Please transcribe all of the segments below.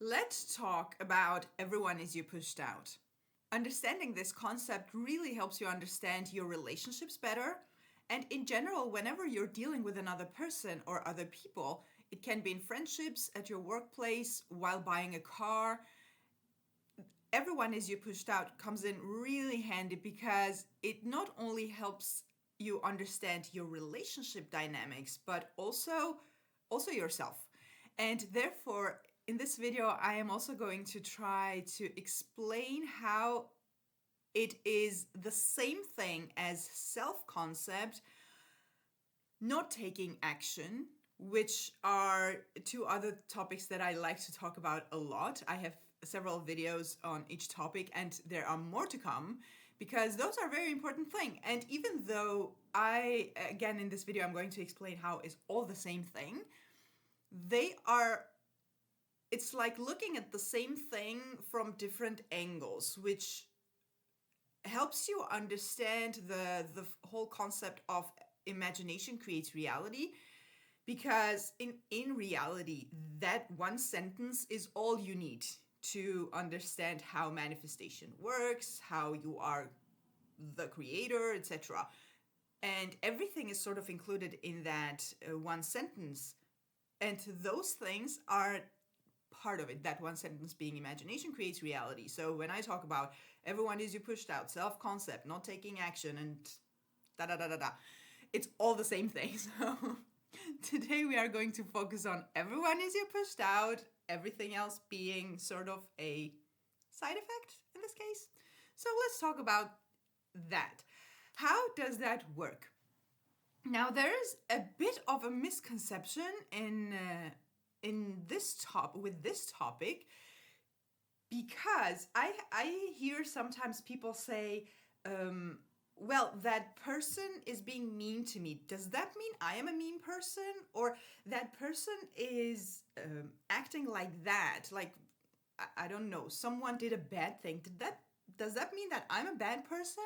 Let's talk about everyone is you pushed out. Understanding this concept really helps you understand your relationships better. And in general, whenever you're dealing with another person or other people, it can be in friendships, at your workplace, while buying a car. Everyone is you pushed out comes in really handy because it not only helps you understand your relationship dynamics, but also yourself. And therefore, in this video, I am also going to try to explain how it is the same thing as self-concept, not taking action, which are two other topics that I like to talk about a lot. I have several videos on each topic and there are more to come because those are very important things. And even though again, in this video, I'm going to explain how it's all the same thing, it's like looking at the same thing from different angles, which helps you understand the whole concept of imagination creates reality. Because in reality, that one sentence is all you need to understand how manifestation works, how you are the creator, etc. And everything is sort of included in that one sentence. And those things are part of it, that one sentence being imagination creates reality. So when I talk about everyone is you pushed out, self-concept, not taking action, and da-da-da-da-da, it's all the same thing. So today we are going to focus on everyone is you pushed out, everything else being sort of a side effect in this case. So let's talk about that. How does that work? Now, there's a bit of a misconception with this topic, because I hear sometimes people say, well, that person is being mean to me. Does that mean I am a mean person? Or that person is acting like that? Like, I don't know, someone did a bad thing. Does that mean that I'm a bad person?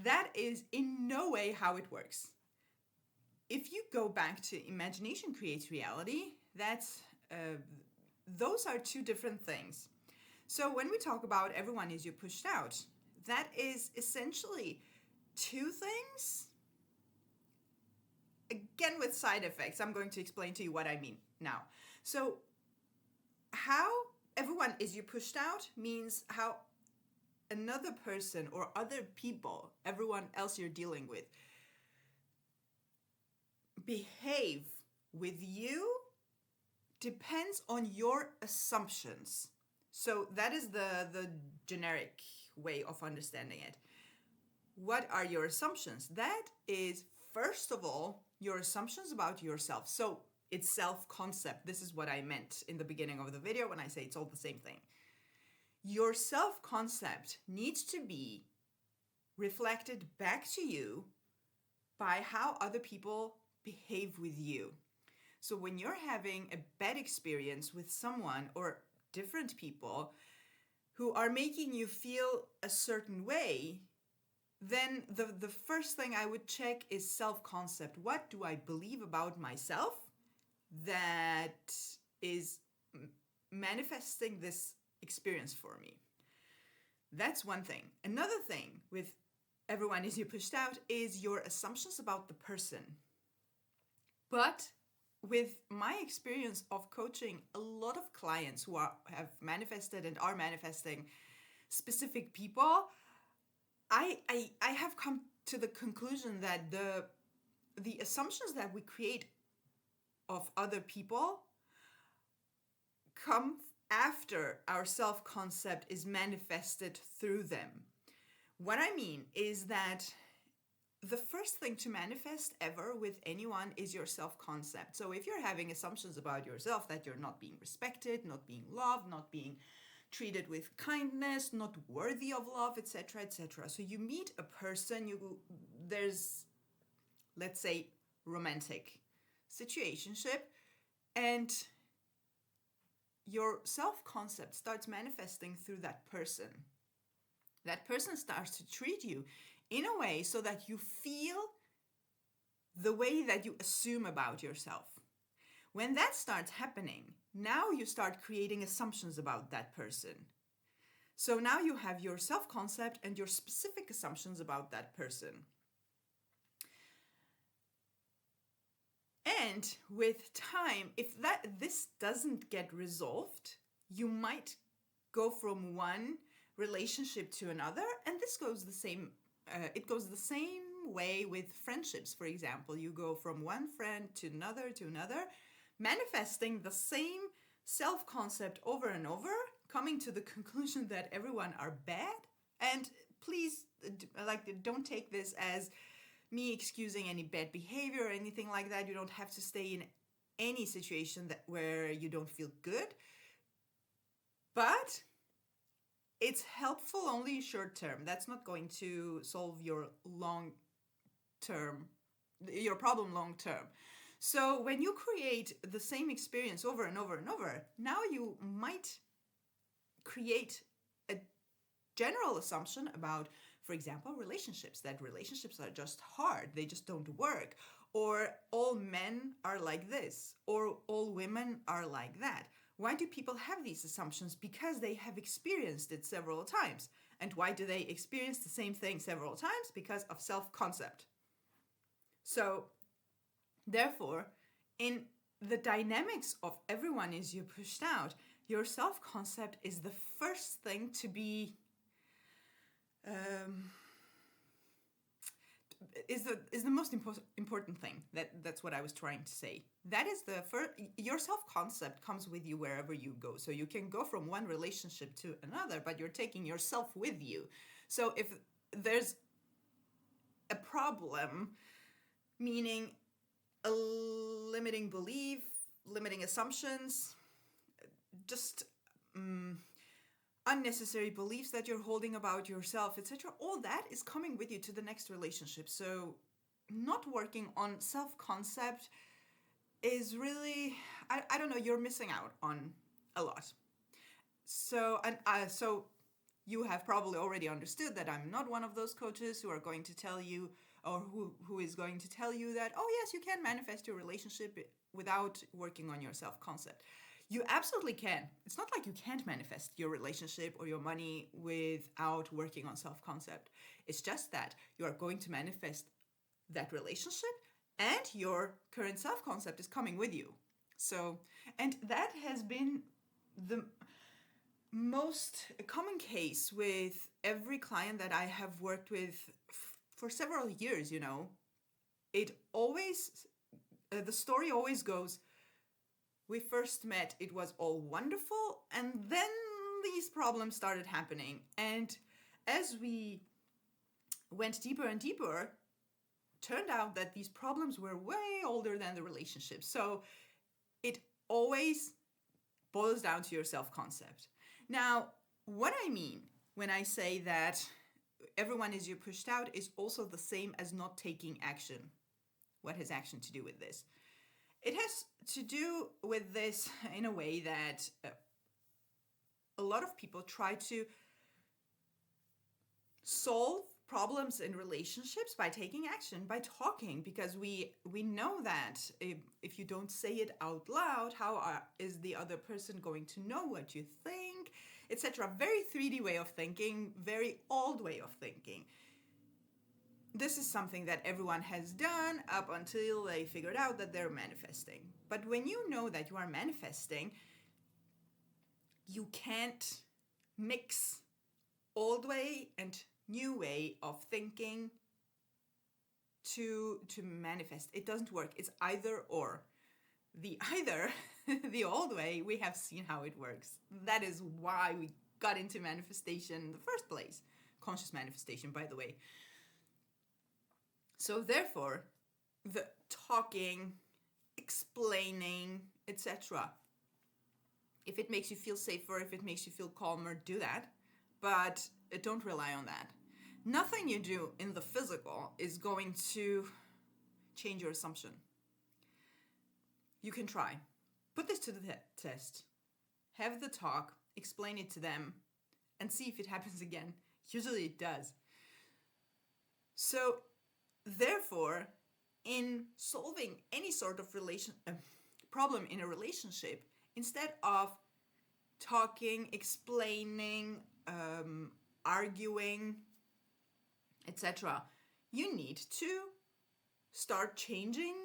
That is in no way how it works. If you go back to imagination creates reality, those are two different things. So when we talk about everyone is you pushed out, that is essentially two things. Again, with side effects, I'm going to explain to you what I mean now. So how everyone is you pushed out means how another person or other people, everyone else you're dealing with, behave with you depends on your assumptions. So that is the generic way of understanding it. What are your assumptions? That is, first of all, your assumptions about yourself. So it's self-concept. This is what I meant in the beginning of the video when I say it's all the same thing. Your self-concept needs to be reflected back to you by how other people behave with you. So when you're having a bad experience with someone or different people who are making you feel a certain way, then the first thing I would check is self-concept. What do I believe about myself that is manifesting this experience for me? That's one thing. Another thing with everyone is you pushed out is your assumptions about the person. But with my experience of coaching a lot of clients who have manifested and are manifesting specific people, I have come to the conclusion that the assumptions that we create of other people come after our self-concept is manifested through them. What I mean is that the first thing to manifest ever with anyone is your self-concept. So if you're having assumptions about yourself that you're not being respected, not being loved, not being treated with kindness, not worthy of love, etc., etc. So you meet a person, there's, let's say, romantic situationship, and your self-concept starts manifesting through that person. That person starts to treat you in a way so that you feel the way that you assume about yourself. When that starts happening, now you start creating assumptions about that person. So now you have your self-concept and your specific assumptions about that person. And with time, if this doesn't get resolved, you might go from one relationship to another, and this goes the same. It goes the same way with friendships. For example, you go from one friend to another, manifesting the same self-concept over and over, coming to the conclusion that everyone are bad. And please, don't take this as me excusing any bad behavior or anything like that. You don't have to stay in any situation where you don't feel good. But it's helpful only short term. That's not going to solve your problem long term. So when you create the same experience over and over and over, now you might create a general assumption about, for example, relationships, that relationships are just hard, they just don't work, or all men are like this, or all women are like that. Why do people have these assumptions? Because they have experienced it several times. And why do they experience the same thing several times? Because of self-concept. So, therefore, in the dynamics of everyone is you pushed out, your self-concept is the first thing to be is the most important thing. That's what I was trying to say. That is the first. Your self-concept comes with you wherever you go. So you can go from one relationship to another, but you're taking yourself with you. So if there's a problem, meaning a limiting belief, limiting assumptions, just unnecessary beliefs that you're holding about yourself, etc., all that is coming with you to the next relationship. So not working on self-concept is really, I don't know, you're missing out on a lot. So you have probably already understood that I'm not one of those coaches who are going to tell you, or who is going to tell you that, oh yes, you can manifest your relationship without working on your self-concept. You absolutely can. It's not like you can't manifest your relationship or your money without working on self-concept. It's just that you are going to manifest that relationship and your current self-concept is coming with you. So, and that has been the most common case with every client that I have worked with for several years, It always, the story always goes, we first met, it was all wonderful, and then these problems started happening. And as we went deeper and deeper, turned out that these problems were way older than the relationship. So it always boils down to your self-concept. Now, what I mean when I say that everyone is you pushed out is also the same as not taking action. What has action to do with this? It has to do with this in a way that a lot of people try to solve problems in relationships by taking action, by talking, because we know that if you don't say it out loud, how is the other person going to know what you think, etc. Very 3D way of thinking, very old way of thinking. This is something that everyone has done up until they figured out that they're manifesting. But when you know that you are manifesting, you can't mix old way and new way of thinking to manifest. It doesn't work. It's either or. The old way, we have seen how it works. That is why we got into manifestation in the first place. Conscious manifestation, by the way. So therefore, the talking, explaining, etc. If it makes you feel safer, if it makes you feel calmer, do that. But don't rely on that. Nothing you do in the physical is going to change your assumption. You can try. Put this to the test. Have the talk, explain it to them, and see if it happens again. Usually it does. So, therefore, in solving any sort of problem in a relationship, instead of talking, explaining, arguing, etc., you need to start changing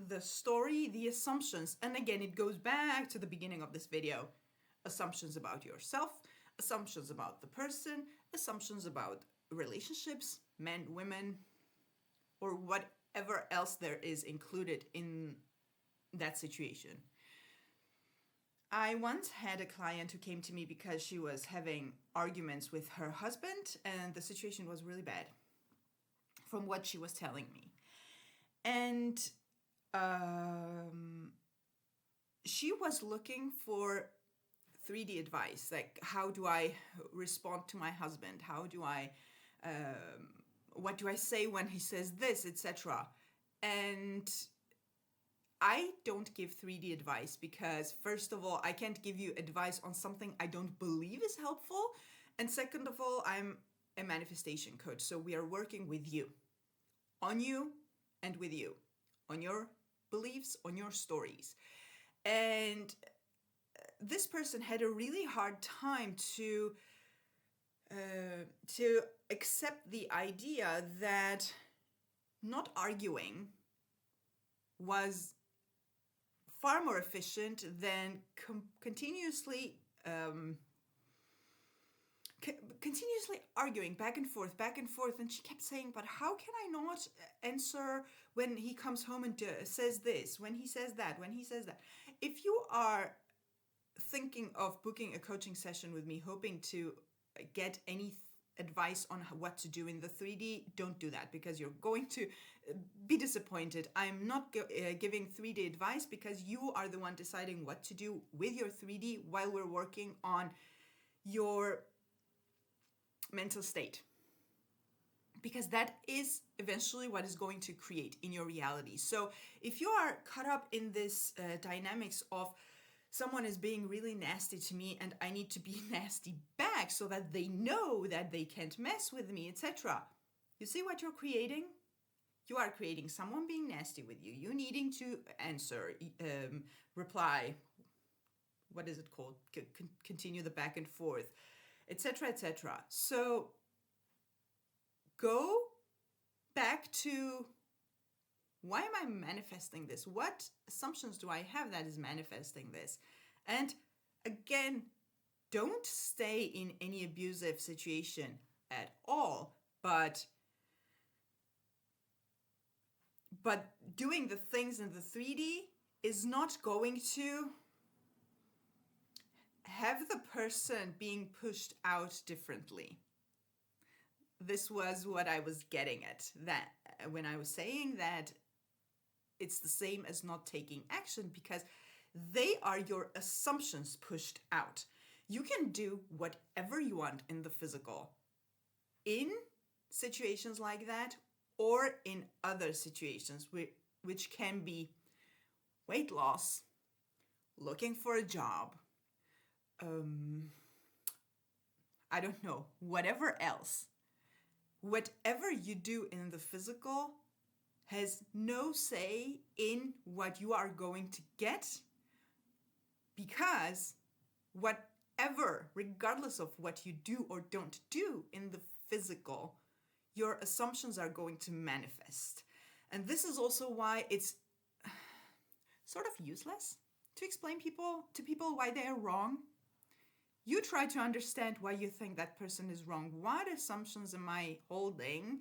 the story, the assumptions. And again, it goes back to the beginning of this video. Assumptions about yourself, assumptions about the person, assumptions about relationships, men, women, or whatever else there is included in that situation. I once had a client who came to me because she was having arguments with her husband and the situation was really bad, from what she was telling me. And she was looking for 3D advice, like how do I respond to my husband? How do I, what do I say when he says this, etc. And I don't give 3D advice because, first of all, I can't give you advice on something I don't believe is helpful. And second of all, I'm a manifestation coach. So we are working with you, on you and with you, on your beliefs, on your stories. And this person had a really hard time to accept the idea that not arguing was far more efficient than continuously arguing back and forth. And she kept saying, but how can I not answer when he comes home and says this, when he says that, when he says that? If you are thinking of booking a coaching session with me, hoping to get any advice on what to do in the 3D, don't do that because you're going to be disappointed. I'm not giving 3D advice because you are the one deciding what to do with your 3D while we're working on your mental state. Because that is eventually what is going to create in your reality. So if you are caught up in this dynamics of someone is being really nasty to me and I need to be nasty back so that they know that they can't mess with me, etc. You see what you're creating? You are creating someone being nasty with you. You needing to answer, reply, what is it called? Continue the back and forth, etc., etc. So go back to, why am I manifesting this? What assumptions do I have that is manifesting this? And again, don't stay in any abusive situation at all, but doing the things in the 3D is not going to have the person being pushed out differently. This was what I was getting at, that when I was saying that it's the same as not taking action, because they are your assumptions pushed out. You can do whatever you want in the physical, in situations like that, or in other situations, which can be weight loss, looking for a job, I don't know, whatever else. Whatever you do in the physical has no say in what you are going to get, because whatever, regardless of what you do or don't do in the physical, your assumptions are going to manifest. And this is also why it's sort of useless to explain to people why they are wrong. You try to understand why you think that person is wrong. What assumptions am I holding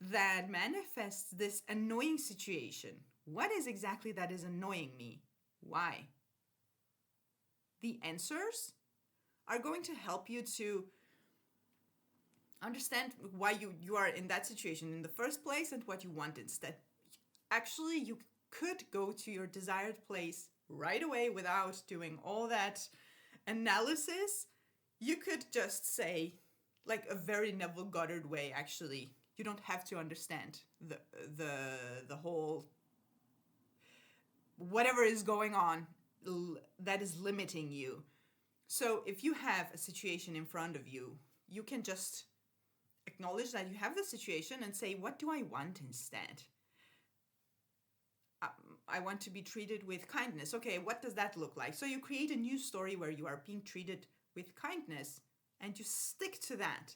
that manifests this annoying situation? What is exactly that is annoying me? Why? The answers are going to help you to understand why you are in that situation in the first place and what you want instead. Actually, you could go to your desired place right away without doing all that analysis. You could just say, like a very Neville Goddard way, actually. You don't have to understand the whole whatever is going on that is limiting you. So if you have a situation in front of you, you can just acknowledge that you have the situation and say, what do I want instead? I want to be treated with kindness. Okay, what does that look like? So you create a new story where you are being treated with kindness and you stick to that.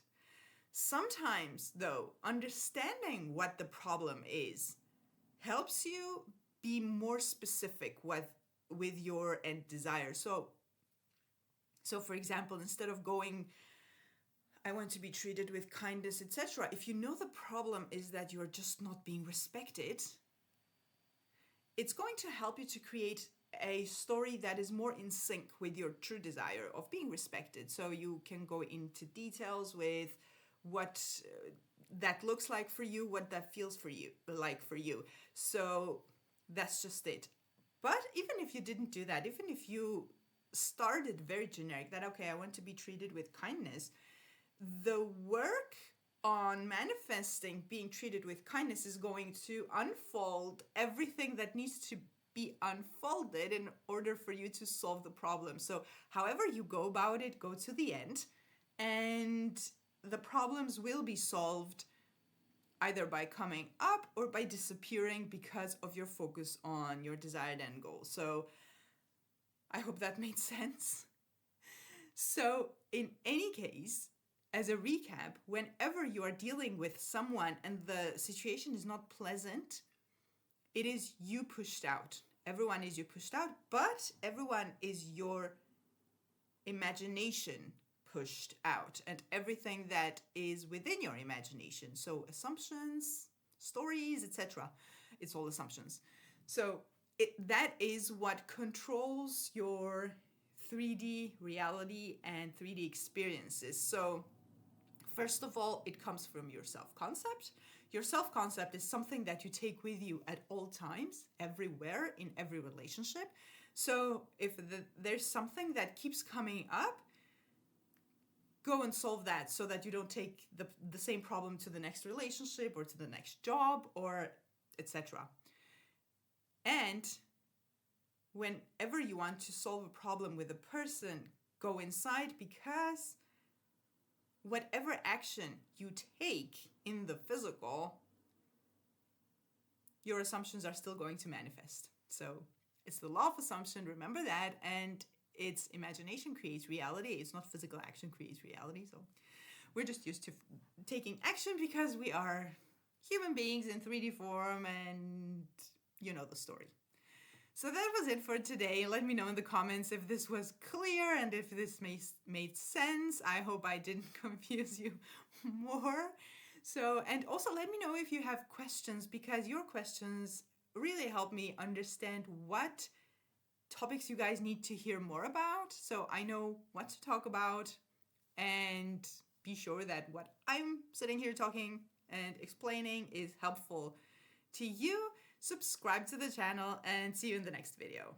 Sometimes, though, understanding what the problem is helps you be more specific with your end desire. So for example, instead of going, I want to be treated with kindness, etc., if you know the problem is that you're just not being respected, it's going to help you to create a story that is more in sync with your true desire of being respected. So you can go into details with what that looks like for you, what that feels for you, like for you. So that's just it. But even if you didn't do that, even if you started very generic, that okay, I want to be treated with kindness, the work on manifesting being treated with kindness is going to unfold everything that needs to be unfolded in order for you to solve the problem. So however you go about it, go to the end, and the problems will be solved either by coming up or by disappearing because of your focus on your desired end goal. So I hope that made sense. So in any case, as a recap, whenever you are dealing with someone and the situation is not pleasant, it is you pushed out. Everyone is you pushed out, but everyone is your imagination pushed out, and everything that is within your imagination. So assumptions, stories, etc. It's all assumptions. So that is what controls your 3D reality and 3D experiences. So first of all, it comes from your self-concept. Your self-concept is something that you take with you at all times, everywhere, in every relationship. So if there's something that keeps coming up, go and solve that so that you don't take the same problem to the next relationship or to the next job or etc. And whenever you want to solve a problem with a person, go inside, because whatever action you take in the physical, your assumptions are still going to manifest. So it's the law of assumption, remember that, and it's imagination creates reality. It's not physical action creates reality. So we're just used to taking action because we are human beings in 3D form, and you know the story. So that was it for today. Let me know in the comments if this was clear and if this made sense. I hope I didn't confuse you more. So, and also let me know if you have questions, because your questions really help me understand what topics you guys need to hear more about, so I know what to talk about, and be sure that what I'm sitting here talking and explaining is helpful to you. Subscribe to the channel and see you in the next video.